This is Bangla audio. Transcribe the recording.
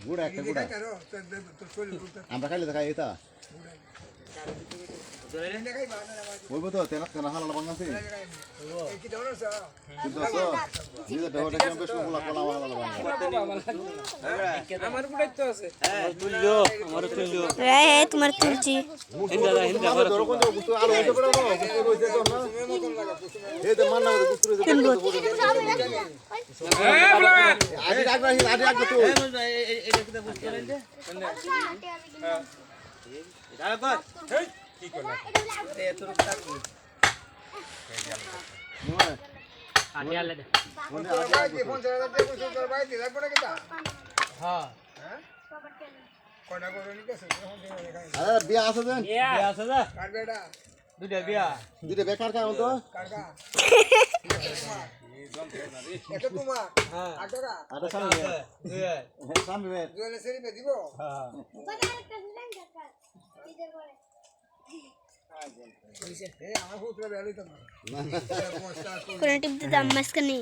গুড় একটা গুড় আমরা খাইলে দেখাই এটা বলবো তো তেনা তেনা হালাল বাংলাতে কিন্তু তো নিজে দেহটা কেমন বেশ কোলা কোলা হালাল বাংলা আমার বুড়াই তো আছে তুললো আমারও তুললো এই তোমার তুলছি হিন্দা করে ধরো কোন গুস্তু আলো হইতে পারে না গুস্তু রইছে তো না এই তো মান না গুস্তু রইছে এই বুড়া আদি রাখবা তো এটা কিটা বুঝতে পারলে এটা কর এই কি করলা এত রূপ থাকবে আটিয়ালে দে হ্যাঁ আরে বিয়া আছে দেন বিয়া আছে না দুইটা বিয়া দিতে বেকার কাম তো এটা তোমার হ্যাঁ আটা সামনে দুই সামনে দুয়ালে সেরি পে দিব হ্যাঁ এই আমার পুত্র বেলি তো কোন টিপ দিতে আম্মাস কানে